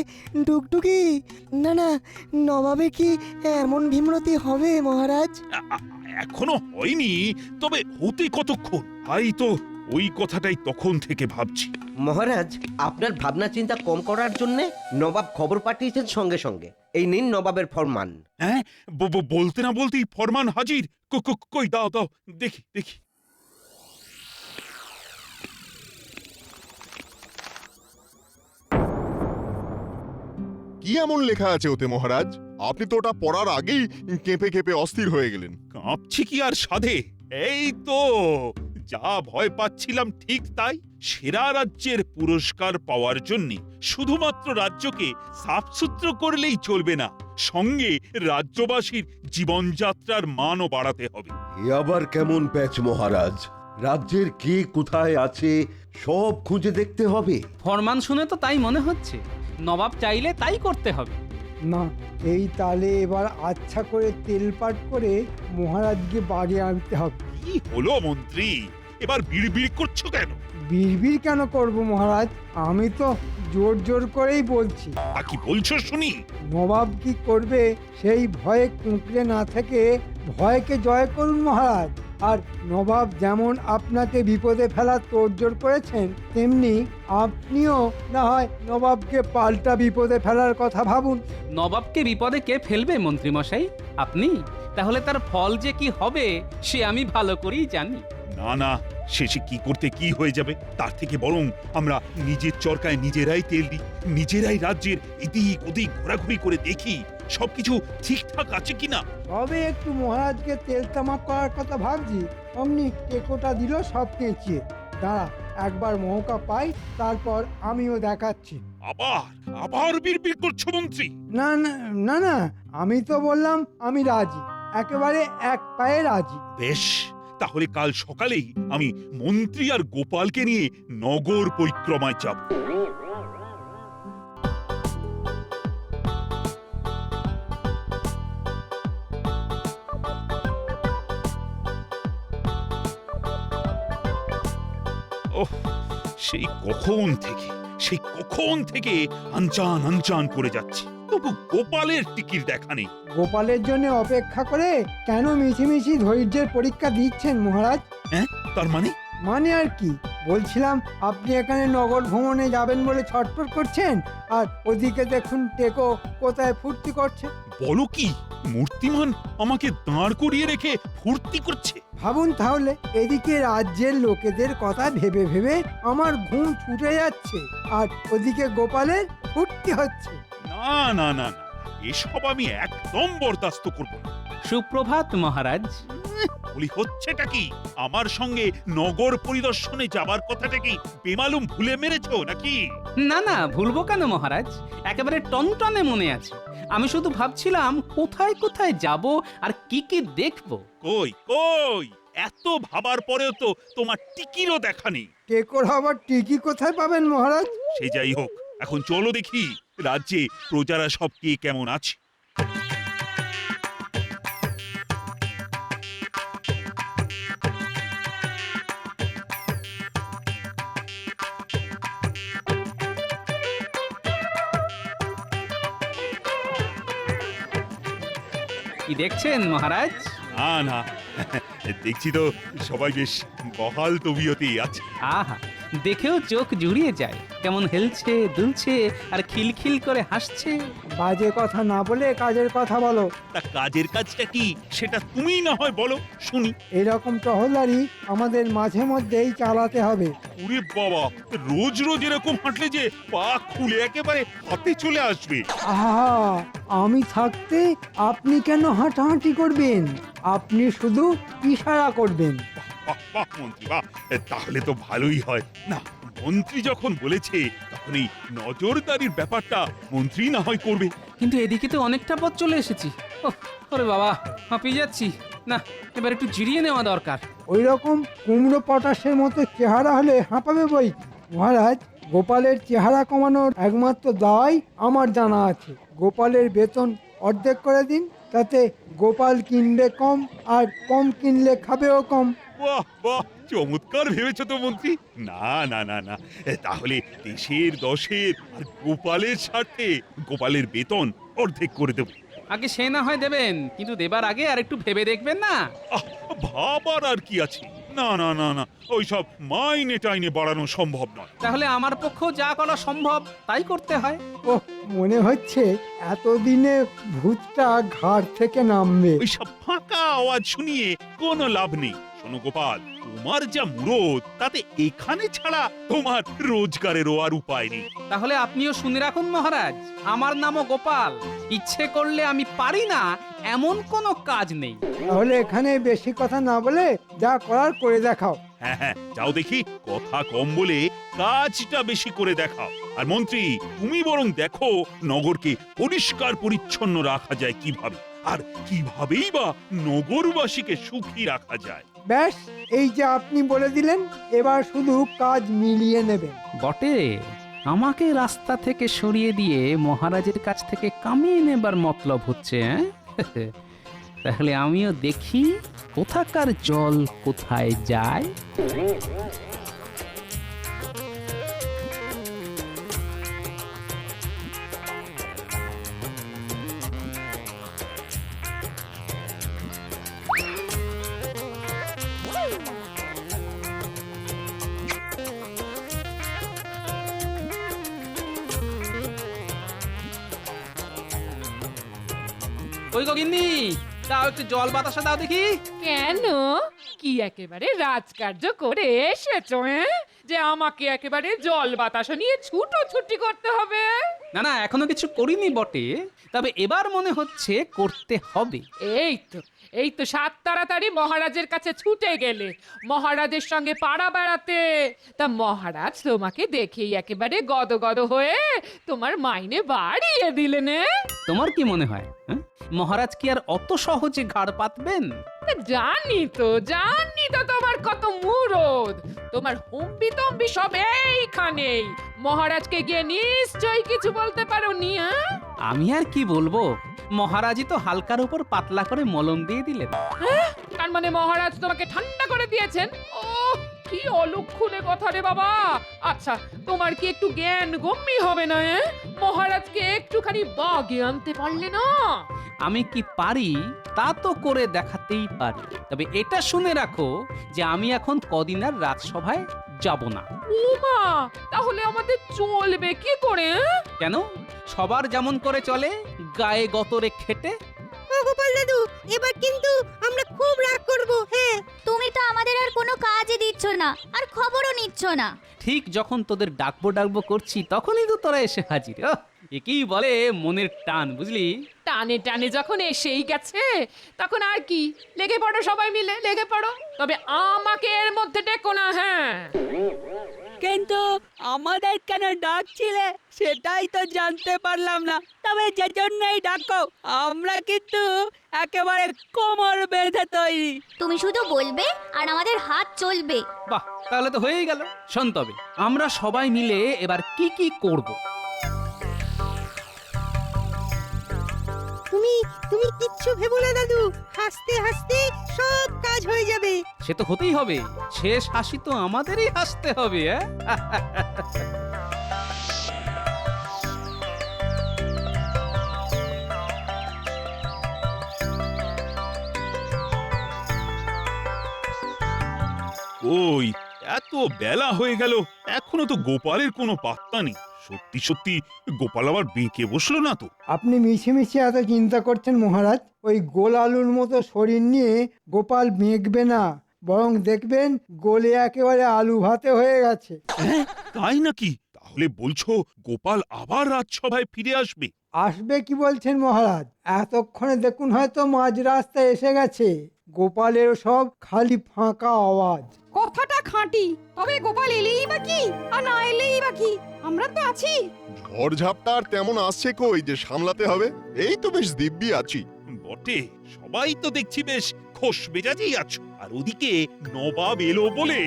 ডুগডুগি? না না, নবাবে কি এমন ভীমরতি হবে মহারাজ? এখনো হয়নি, তবে হতে কতক্ষণ? তাই তো ওই কথাটাই তখন থেকে ভাবছি। মহারাজ, আপনার ভাবনা চিন্তা কম করার জন্য নবাব খবর পাঠিয়েছেন সঙ্গে সঙ্গে। এই নিন নবাবের ফরমান। হ্যাঁ, বলতে না বলতেই ফরমান হাজির। কই দাও দাও দেখি দেখি। কি এমন লেখা আছে ওতে মহারাজ? আপনি তো ওটা পড়ার আগেই কেঁপে কেঁপে অস্থির হয়ে গেলেন। কাঁপছি কি আর সাধে? এই তো যা ভয় পাচ্ছিলাম ঠিক তাই। সেরা রাজ্যের পুরস্কার পাওয়ার জন্য শুধুমাত্র রাজ্যকে সাফসুতরো করলেই চলবে না, সঙ্গে রাজ্যবাসীর জীবনযাত্রার মানও বাড়াতে হবে। এ আবার কেমন প্যাচ মহারাজ? রাজ্যের কে কোথায় আছে সব খুঁজে দেখতে হবে। ফরমান শুনে তো তাই মনে হচ্ছে, নবাব চাইলে তাই করতে হবে। না, এই তালে এবার আচ্ছা করে তেলপাট করে মহারাজকে বাড়ি আনতে হবে। কি হলো মন্ত্রী, এবার বিড়বিড় করছো কেন? বিড়বিড় কেন করব মহারাজ? আমি তো জোর জোর করেই বলছি। তা কি বলছো শুনি? নবাব কি করবে সেই ভয়ে কুঁকড়ে না থেকে ভয়কে জয় করুন মহারাজ। আর নবাব যেমন আপনাকে বিপদে ফেলার তোড়জোড় করেছেন, তেমনি আপনিও না হয় নবাবকে পাল্টা বিপদে ফেলার কথা ভাবুন। নবাবকে বিপদে কে ফেলবে মন্ত্রী মশাই? আপনি? তাহলে তার ফল যে কি হবে সে আমি ভালো করেই জানি। না না, শেষে কি করতে কি হয়ে যাবে, তার থেকে বরং আমরা নিজের চরকায় নিজেরাই তেল দিই, নিজেরাই রাজ্যের এদিক ওদিক ঘোরাঘুরি করে দেখি সবকিছু ঠিকঠাক আছে কিনা। তবে একটু মহারাজকে তেল তামাক করার কথা ভাবছি, অমনি টেকোটা দিল সব পেঁচিয়ে। দাঁড়া, একবার মৌকা পাই, তারপর আমিও দেখাচ্ছি। আবার আবার বিড়বিড় করছো মন্ত্রী? না না না না, আমি তো বললাম আমি রাজি, একেবারে এক পায়ে রাজি। বেশ, তাহলে কাল সকালেই আমি মন্ত্রী আর গোপালকে নিয়ে নগর পরিক্রমায় যাব। ওহ, সেই কখন থেকে আনচান আনচান করে যাচ্ছি, তবু গোপালের টিকির দেখা নেই। গোপালের জন্য অপেক্ষা করে কেন মিছিমিছি ধৈর্যের পরীক্ষা দিচ্ছেন মহারাজ? হ্যাঁ, তার মানে? মানে আর কি, বলছিলাম আপনি এখানে নগর ভ্রমণে যাবেন বলে ছটফট করছেন, আর ওদিকে দেখুন টেকো কোথায় ফুর্তি করছে। বলো কি, মূর্তিমান আমাকে দাঁড় করিয়ে রেখে ফুর্তি করছে? ভাবুন তাহলে, এদিকে রাজ্যের লোকেদের কথা ভেবে ভেবে আমার ঘুম ছুটে যাচ্ছে, আর ওদিকে গোপালের ফুর্তি হচ্ছে। না না না না, এসব আমি একদম বরদাস্ত করব না। সুপ্রভাত মহারাজ। বলি হচ্ছেটা কি? আমার সঙ্গে নগর পরিদর্শনে যাবার কথাটা কি বেমালুম ভুলে মেরেছো নাকি? না না, ভুলবো কেন মহারাজ, একেবারে টনটনে মনে আছে। আমি শুধু ভাবছিলাম কোথায় কোথায় যাব আর কি কি দেখব। কই কই, এত ভাবার পরেও তো তোমার টিকিরও দেখা নেই। টেকোর আবার টিকি কোথায় পাবেন মহারাজ? সে যাই হোক, এখন চলো দেখি রাজ্যে প্রজারা সব কে কেমন আছে। কি দেখছেন মহারাজ? না না, দেখছি তো সবাই বেশ বহাল তবিয়তেই আছে। আহা, দেখেও চোখ জুড়িয়ে যায়, কেমন হেলছে দুলছে আর খিলখিল করে হাসছে। বাজে কথা না বলে কাজের কথা বলো। তা কাজের কাজটা কি সেটা তুমিই না হয় বলো শুনি। এরকম টহলদারি আমাদের মাঝে মধ্যেই চালাতে হবে। ওরে বাবা, রোজ রোজ এরকম হাঁটলে যে পা খুলে একেবারে হাতে চলে আসবে। আহা, আমি থাকতে আপনি কেন হাঁটাহাঁটি করবেন? আপনি শুধু ইশারা করবেন। বাহ বাহ মন্ত্রী বাহ, তাহলে তো ভালোই হয়। না, মন্ত্রী যখন বলেছে তখন এই নজরদারির ব্যাপারটা মন্ত্রী না হয় করবে। কিন্তু এদিকে তো অনেকটা পথ চলে এসেছি। ওরে বাবা, হাঁপিয়ে যাচ্ছি। না, এবার একটু জিরিয়ে নেওয়া দরকার। ওই রকম কুমড়ো পটাশের মতো চেহারা হলে হাঁপাবে বই। মহারাজ, গোপালের চেহারা কমানোর একমাত্র দায় আমার জানা আছে। গোপালের বেতন অর্ধেক করে দিন, তাতে গোপাল কিনবে কম আর কম কিনলে খাবেও কম। বাহ বাহ, চমৎকার ভেবেছ তো মন্ত্রী। না না না না, তাহলে দেশের দশের আর গোপালের স্বার্থে গোপালের বেতন অর্ধেক করে দেব। আগে সে না হয় দেবেন, কিন্তু দেবার আগে আর একটু ভেবে দেখবেন না? ভাবার আর কি আছে? না না না না, ওইসব মাইনে টাইনে বাড়ানো সম্ভব নয়। তাহলে আমার পক্ষেও যা করা সম্ভব তাই করতে হয়। ওহ, মনে হচ্ছে এতদিনে ভূতটা ঘাড় থেকে নামবে। ওইসব ফাঁকা আওয়াজ শুনিয়ে কোনো লাভ নেই। শোনো গোপাল, তোমার যা মুরদ তাতে এখানে ছাড়া তোমার রোজগারেরও আর উপায় নেই। তাহলে আপনিও শুনে রাখুন মহারাজ, আমার নামও গোপাল। ইচ্ছে করলে আমি পারি না এমন কোনো কাজ নেই। তাহলে এখানে বেশি কথা না বলে যা করার করে দেখাও। হ্যাঁ হ্যাঁ, যাও দেখি, কথা কম বলে কাজটা বেশি করে দেখাও। আর মন্ত্রী, তুমি বরং দেখো নগরকে পরিষ্কার পরিচ্ছন্ন রাখা যায় কিভাবে, আর কিভাবেই বা নগরবাসীকে সুখী রাখা যায়। ব্যাস, এই যে আপনি বলে দিলেন, এবার শুধু কাজ মিলিয়ে নেবেন। বটে, আমাকে রাস্তা থেকে সরিয়ে দিয়ে মহারাজের কাছ থেকে কামিয়ে নেবার মতলব হচ্ছে, হ্যাঁ? তাহলে আমিও দেখি কোথাকার জল কোথায় যায়। ওই গগিন্নি, দাও একটু জল বাতাসা দাও দেখি। কেন, কি একেবারে রাজকার্য করে এসেছো যে আমাকে একেবারে জল বাতাস নিয়ে ছুটোছুটি করতে হবে? না না, এখনো কিছু করিনি বটে, তবে এবার মনে হচ্ছে করতে হবে। এই তো সাত তাড়াতাড়ি মহারাজের কাছে ছুটে গেলে মহারাজের সঙ্গে পাড়া বেড়াতে। তা মহারাজ তোমাকে দেখেই একেবারে গদগদ হয়ে তোমার মাইনে বাড়িয়ে দিলেন। তোমার কি মনে হয়, হ্যাঁ? মহারাজ কি আর অত সহজে ঘাড় পাতবেন? জানি তো তোমার কত মুরদ, তোমার হুম্বি তম্বি সব এইখানেই। মহারাজকে গিয়ে নিশ্চয়ই কিছু বলতে পারোনি। আমি আর কি বলবো, মহারাজই তো হালকার উপর পাতলা করে মলম দিয়ে দিলেন। তার মানে মহারাজ তোমাকে ঠান্ডা করে দিয়েছেন? ও কি অলক্ষণে কথা রে বাবা। আচ্ছা, তোমার কি একটু জ্ঞান গম্যি হবে না? মহারাজকে একটুখানি বাগে আনতে পারলে না? আমি কি পারি তা তো করে দেখাতেই পারি, তবে এটা শুনে রাখো যে আমি এখন কদিন আর রাজসভায় যাব না। উমা, তাহলে আমাদের চলবে কি করে? কেন, সবার যেমন করে চলে, গায়ে গতরে খেটে। ও গোপাল দাদু, এবার কিন্তু আমরা খুব রাগ করব। হ্যাঁ, তুমি তো আমাদের আর কোনো কাজই দিচ্ছ না, আর খবরও নিচ্ছ না। ঠিক যখন তোদের ডাকবো করছি তখনই তো তোরা এসে হাজির। একেই বলে মনের টান, বুঝলি? টানে টানে যখন এসেই গেছে তখন আর কি, লেগে পড়ো, সবাই মিলে লেগে পড়ো। তবে আমাকে এর মধ্যে ডেকো না। হ্যাঁ, কিন্তু আমাদের কেন ডাকছিলে সেটাই তো জানতে পারলাম না। তবে যে জন্যই ডাকো, আমরা কিন্তু একেবারে কোমর বেঁধে তৈরি। তুমি শুধু বলবে আর আমাদের হাত চলবে। বাহ, তাহলে তো হয়েই গেল। শোন, তবে আমরা সবাই মিলে এবার কি কি করব। তুমি কিচ্ছু ভেবো না দাদু, হাসতে হাসতে সব কাজ হয়ে যাবে। সে তো হতেই হবে, শেষ হাসি তো আমাদেরই হাসতে হবে। ওই এত বেলা হয়ে গেল, এখনো তো গোপালের কোনো পাত্তা নেই। সত্যি সত্যি গোপাল আবার বেঁকে বসলো না তো? আপনি মিছিমিছি এত চিন্তা করছেন মহারাজ, ওই গোল আলুর মতো শরীর নিয়ে গোপাল বেঁকবে না, বরং দেখবেন গোলে একেবারে আলু ভাতে হয়ে গেছে। তাই নাকি? তাহলে বলছো গোপাল আবার রাজসভায় ফিরে আসবে? আসবে কি বলছেন মহারাজ, এতক্ষণে দেখুন হয়তো মাঝ রাস্তায় এসে গেছে। গোপালের সব খালি ফাঁকা আওয়াজ। কথাটা খাঁটি, তবে গোপাল এলেই বা কি আর না এলেই বা কি, আমরা তো আছি। ঝড় ঝাপটা আর তেমন আসছে কই যে সামলাতে হবে? এই তো বেশ দিব্যি আছি। বটে, সবাই তো দেখছি বেশ খোশ মেজাজেই আছো। আর ওদিকে নবাব এলো বলে।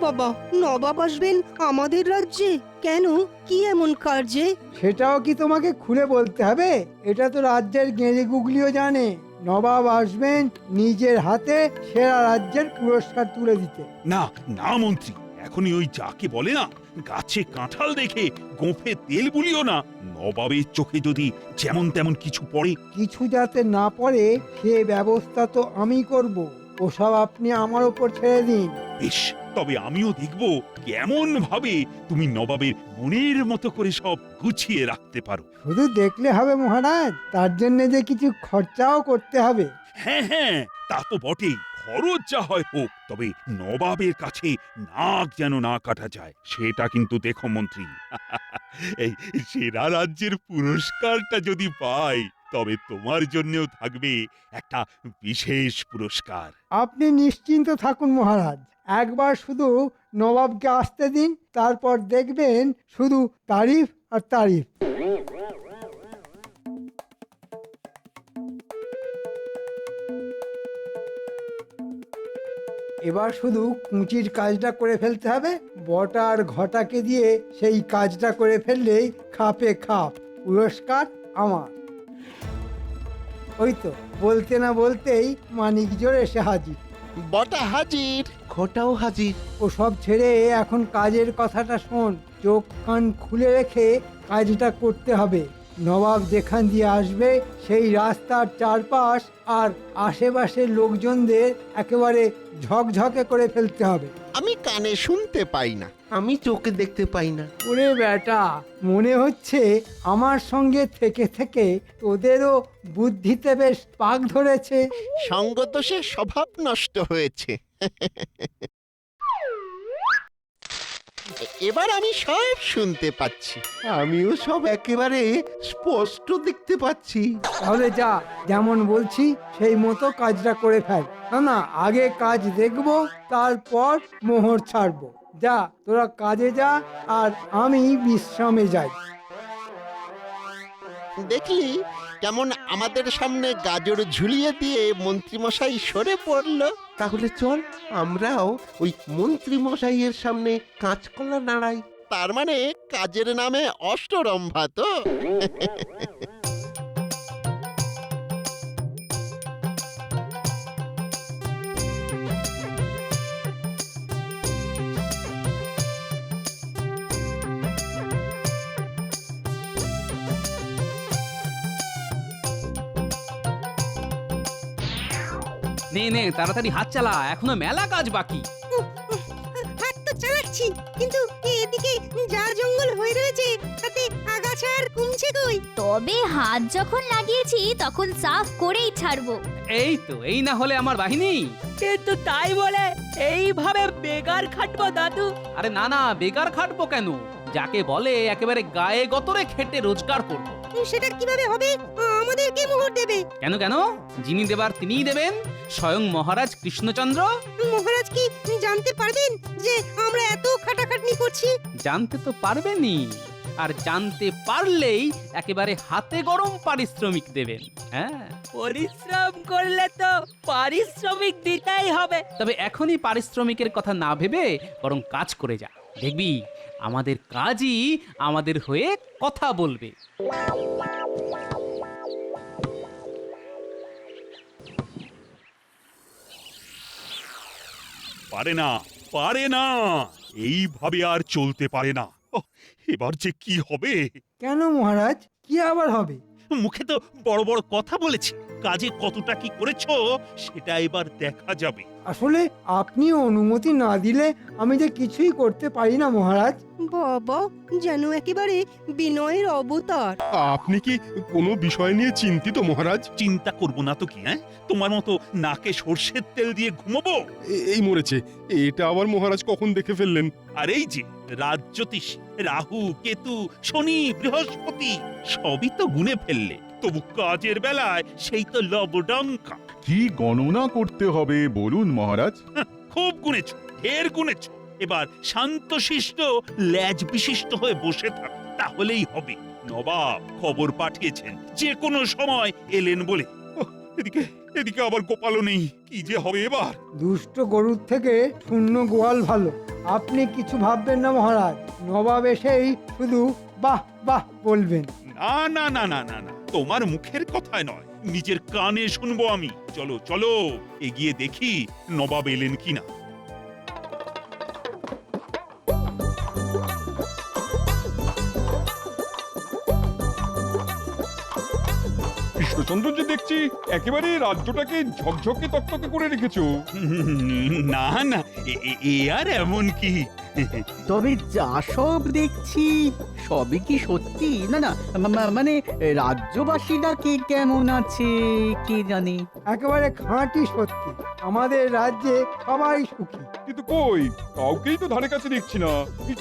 বাবা, নবাব আসবেন আমাদের রাজ্যে? কেন, কি এমন কার্যে? সেটাও কি তোমাকে খুলে বলতে হবে? এটা তো রাজ্যের গেঁড়ে গুগলিও জানে। নবাব আসবেন নিজের হাতে সেরা রাজ্যের পুরস্কার তুলে দিতে। না না মন্ত্রী, এখনই ওই যাকে বলে না গাছে কাঁঠাল দেখে গোঁফে তেল বুলিও না। নবাবের চোখে যদি যেমন তেমন কিছু পড়ে। কিছু যাতে না পড়ে সে ব্যবস্থা তো আমি করব, ওসব আপনি আমার ওপর ছেড়ে দিন। বেশ, তবে আমিও দেখব কেমন ভাবে তুমি নবাবের মনের মতো করে সব গুছিয়ে রাখতে পারো। শুধু দেখলে হবে মহারাজ, তার জন্য যে কিছু খরচাও করতে হবে। হ্যাঁ হ্যাঁ, তা তো বটেই। খরচ যা হয় হোক, তবে নবাবের কাছে নাক যেন না কাটা যায় সেটা কিন্তু দেখো মন্ত্রী। এই সেরা রাজ্যের পুরস্কারটা যদি পাই, তবে তোমার জন্যও থাকবে একটা বিশেষ পুরস্কার। আপনি নিশ্চিন্ত থাকুন মহারাজ, একবার শুধু নবাবকে আসতে দিন, তারপর দেখবেন শুধু তারিফ আর তারিফ। এবার শুধু কুঁচির কাজটা করে ফেলতে হবে, বটা আর ঘটাকে দিয়ে সেই কাজটা করে ফেললেই খাপে খাপ পুরস্কার আমার। ওই তো বলতে না বলতেই মানিক জোর এসে হাজির। বটা হাজির, ঘটাও হাজির। ও সব ছেড়ে এখন কাজের কথাটা শোন, চোখ কান খুলে রেখে কাজটা করতে হবে। নবাব যেখান দিয়ে আসবে সেই রাস্তার চারপাশ আর আশেপাশের লোকজনদের একেবারে ঝকঝকে করে ফেলতে হবে। আমি কানে শুনতে পাই না, আমি চোখে দেখতে পাই না। ওরে বেটা, মনে হচ্ছে আমার সঙ্গে থেকে থেকে তোদেরও বুদ্ধিতে বেশ পাক ধরেছে। সঙ্গদোষে স্বভাব নষ্ট হয়েছে। এবার আমি সব শুনতে পাচ্ছি, আমিও সব একেবারে স্পষ্ট দেখতে পাচ্ছি। তাহলে যা, যেমন বলছি সেই মতো কাজটা করে ফেল। না না, আগে কাজ দেখবো, তারপর মোহর ছাড়বো। যা, তোরা কাজে যা, আর আমি বিশ্রামে যাই। দেখলি কেমন আমাদের সামনে গাজর ঝুলিয়ে দিয়ে মন্ত্রীমশাই সরে পড়লো। তাহলে চল আমরাও ওই মন্ত্রীমশাইয়ের সামনে কাঁচকলা নাড়াই। তার মানে কাজের নামে অষ্টরম্ভা তো। নে নে তাড়াতাড়ি হাত চালা, এখনো মেলা কাজ বাকি। হাত তো চালাচ্ছি, কিন্তু এদিকে যা জঙ্গল হয়ে রয়েছে তাতে আগাছা আর কমছে কই। তবে হাত যখন লাগিয়েছি তখন সাফ করেই ছাড়বো। এই তো, এই না হলে আমার বাহিনী। কিন্তু তাই বলে এইভাবে বেকার খাটবো দাদু? আরে না না, বেকার খাটবো কেন? যাকে বলে একেবারে গায়ে গতরে খেটে রোজগার করবো। সেটা কিভাবে হবে? আমাদের কে মোহর দেবে? কেন কেন, যিনি দেবার তিনিই দেবেন, স্বয়ং মহারাজ কৃষ্ণচন্দ্র। মহারাজ কি জানতে পারবেন যে আমরা এত খাটাখাটনি করছি? জানতে তো পারবেনই, আর জানতে পারলেই একেবারে হাতে গরম পারিশ্রমিক দেবেন। হ্যাঁ, পরিশ্রম করলে তো পারিশ্রমিক দিতেই হবে। তবে এখনই পারিশ্রমিকের কথা না ভেবে বরং কাজ করে যা, দেখবি আমাদের কাজই আমাদের হয়ে কথা বলবে। পারে না, পারে না, এইভাবে আর চলতে পারে না। ওহ, এবার যে কি হবে? কেন মহারাজ, কি আবার হবে? মুখে তো বড় বড় কথা বলেছি, কাজে কতটা কি করেছো সেটা এবার দেখা যাবে। আসলে আপনি অনুমতি না দিলে আমি যে কিছুই করতে পারি না মহারাজ। বাবা, যেন একেবারে বিনয়ের অবতার। আপনি কি কোনো বিষয় নিয়ে চিন্তিত মহারাজ? চিন্তা করব না তো কি? হ্যাঁ, তোমার মতো নাকে সর্ষের তেল দিয়ে ঘুমাবো? এই মরেছে, এটা আবার মহারাজ কখন দেখে ফেললেন? আর এই যে রাজ্যোতিষ রাহু, কেতু, শনি, বৃহস্পতি সবই তো গুনে ফেললে, তবু কাজের বেলায় সেই তো লবডঙ্কা। কি গণনা করতে হবে বলুন মহারাজ? খুব গুনেছ, ঢের গুনেছ। এবার শান্তশিষ্ট ল্যাজ বিশিষ্ট হয়ে বসে থাক, তাহলেই হবে। নবাব খবর পাঠিয়েছেন যে কোনো সময় এলেন বলে। ওহ, এদিকে এদিকে আবার গোপালও নেই, কি যে হবে এবার? দুষ্ট গরুর থেকে শূন্য গোয়াল ভালো। আপনি কিছু ভাববেন না মহারাজ, নবাব এসেই শুধু বাহ বাহ বলবেন। না না না না না না, তোমার মুখের কথায় নয়, নিজের কানে শুনবো আমি। চলো চলো এগিয়ে দেখি নবাব এলেন কিনা। কৃষ্ণচন্দ্র যে দেখছি একেবারে রাজ্যটাকে ঝকঝকে তকতকে করে রেখেছো। না না, এ আর এমন কি। তবে যা সব দেখছি সবই কি সত্যি? না না, মানে রাজ্যবাসীরা কে কেমন আছে কে জানে। একেবারে খাঁটি সত্যি, আমাদের রাজ্যে সবাই সুখী। কিন্তু কই কাউকেই তো ধারে কাছে দেখছি না।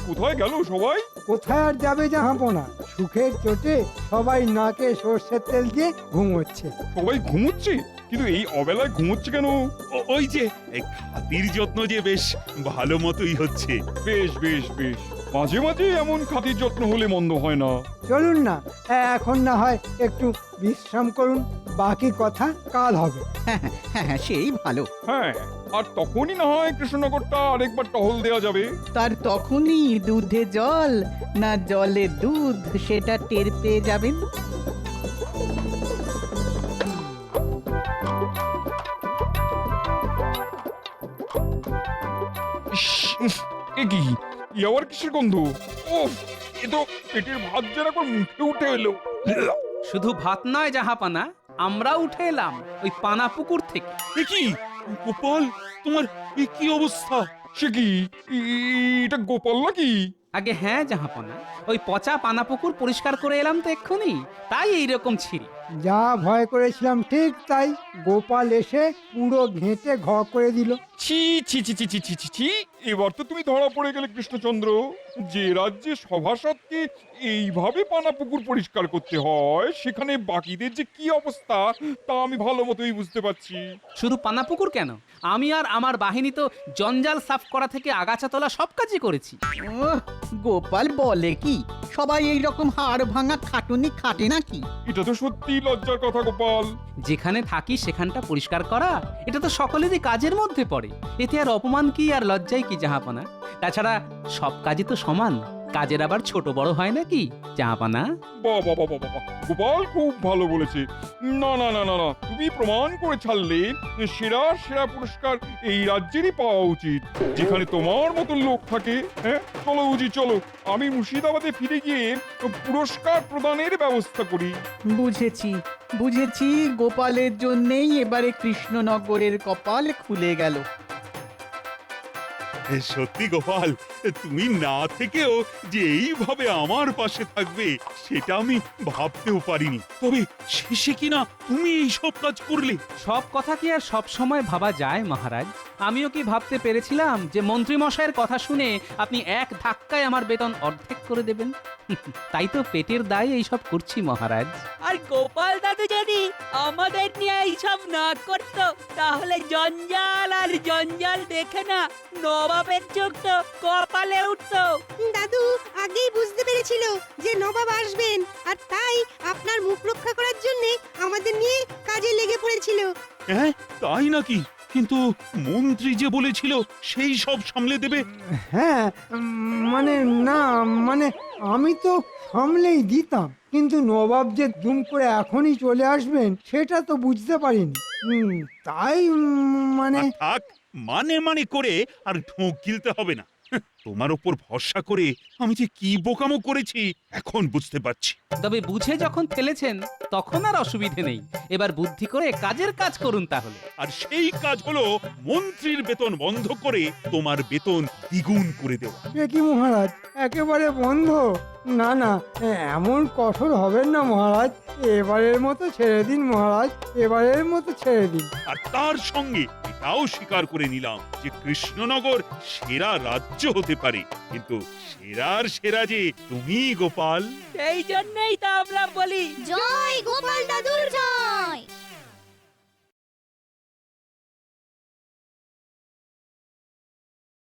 কোথায় গেল সবাই? কোথায় আর যাবে জাহাপনা, সুখের চোটে সবাই নাকে সর্ষের তেল দিয়ে ঘুমোচ্ছে। সবাই ঘুমোচ্ছে? কিন্তু এই অবেলায় ঘুমোচ্ছে কেন? ওই যে খাতির যত্ন যে বেশ ভালো মতোই হচ্ছে। বেশ বেশ বেশ, মাঝে মাঝে এমন খাতির যত্ন হলে মন্দ হয় না। চলুন না, এখন না হয় একটু বিশ্রাম করুন, বাকি কথা কাল হবে। হ্যাঁ হ্যাঁ, সেই ভালো। হ্যাঁ, আর তখনই না হয় কৃষ্ণনগরটা আরেকবার টহল দেওয়া যাবে। তার তখনই দুধে জল না জলে দুধ সেটা টের পেয়ে যাবেন। এ কি, ই আবার কিসের গন্ধ? ওফ, এ তো পেটের ভাত যেন এখন মুখে উঠে এলো। শুধু ভাত নয় জাহাপানা, আমরা উঠে এলাম ওই পানা পুকুর থেকে। এ কি গোপাল, তোমার এ কি অবস্থা? সে কি, এটা গোপাল নাকি? আগে হ্যাঁ জাহাপানা, ওই পচা পানা পুকুর পরিষ্কার করে এলাম তো এক্ষুনি, তাই এইরকম ছিঁড়ি। যা ভয় করেছিলাম ঠিক তাই, গোপাল এসে পুরো ঘেঁটে ঘ করে দিল। ছি ছি ছি ছি ছি ছি ছি ছি, এবার তো তুমি ধরা পড়ে গেলে কৃষ্ণচন্দ্র। যে রাজ্যে সভাসদকে এইভাবে পানা পুকুর পরিষ্কার করতে হয়, সেখানে বাকিদের যে কি অবস্থা তা আমি ভালো মতোই বুঝতে পারছি। শুধু পানা পুকুর কেন, আমি আর আমার বাহিনী তো জঞ্জাল সাফ করা থেকে আগাছা তোলা সব কাজই করেছি। ওহ, গোপাল বলে কি, সবাই এই রকম হাড় ভাঙা খাটুনি খাটে নাকি? এটা তো সত্যি লজ্জার কথা গোপাল। যেখানে থাকি সেখানটা পরিষ্কার করা, এটা তো সকলেরই কাজের মধ্যে পড়ে। এতে আর অপমান কি আর লজ্জাই কি জাহাপানা? তাছাড়া সব কাজই তো সমান, কাজের আবার ছোট বড় হয় নাকি জাহাপানা? বাবা বাবা বাবা, গোপাল খুব ভালো বলেছে। না না না না না, তুমি প্রমাণ করে ছাড়লে সেরা সেরা পুরস্কার এই রাজ্যেরই পাওয়া উচিত, যেখানে তোমার মতো লোক থাকে। হ্যাঁ চলো উজি, চলো আমি মুর্শিদাবাদে ফিরে গিয়ে পুরস্কার প্রদানের ব্যবস্থা করি। বুঝেছি বুঝেছি, গোপালের জন্যেই এবারে কৃষ্ণনগরের কপাল খুলে গেল। সত্যি গোপাল, তুমি না থেকেও যে এইভাবে আমার পাশে থাকবে সেটা আমি ভাবতেও পারিনি। তবে শেষে কিনা তুমি এই সব কাজ করলে। সব কথা কি আর সব সময় ভাবা যায় মহারাজ? আমিও কি ভাবতে পেরেছিলাম যে মন্ত্রী মশাইয়ের কথা শুনে আপনি এক ধাক্কায় আমার বেতন অর্ধেক করে দেবেন? তাই তো পেটের দায়ে এইসব করছি মহারাজ। আর গোপাল দাদু যদি আমাদের নিয়ে এইসব না করতো, তাহলে জঞ্জাল আর জঞ্জাল দেখে না নবাবের চোখ তো কপালে উঠতো। দাদু আগেই বুঝতে পেরেছিল যে নবাব আসবেন, আর তাই আপনার মুখ রক্ষা করার জন্য আমাদের নিয়ে কাজে লেগে পড়েছিল। হ্যাঁ তাই নাকি? কিন্তু মন্ত্রী যে বলেছিল সেই সব সামলে দেবে। হ্যাঁ, মানে না, মানে আমি তো সামলেই দিতাম, কিন্তু নবাব যে দুম করে এখনই চলে আসবেন সেটা তো বুঝতে পারিনি। তাই মানে আর থাক, মানে মানে করে আর ঢোক গিলতে হবে না। তোমার ওপর ভরসা করে আমি যে কি বোকামো করেছি এখন বুঝতে পারছি। তবে বুঝে যখন ফেলেছেন তখন আর অসুবিধে নেই, এবার বুদ্ধি করে কাজের কাজ করুন তাহলে। আর সেই কাজ হলো মন্ত্রীর বেতন বন্ধ করে তোমার বেতন দ্বিগুণ করে দেওয়া। এ কি মহারাজ, একেবারে বন্ধ? না না, এমন কঠোর হবেন না মহারাজ, এবারের মতো ছেড়ে দিন মহারাজ, এবারের মতো ছেড়ে দিন। আর তার সঙ্গে এটাও স্বীকার করে নিলাম যে কৃষ্ণনগর সেরা রাজ্য হতে পারে, কিন্তু সেরার সেরা যে তুমি গোপাল। সেই জন্যই তো আমরা বলি জয় গোপাল দাদুর জয়।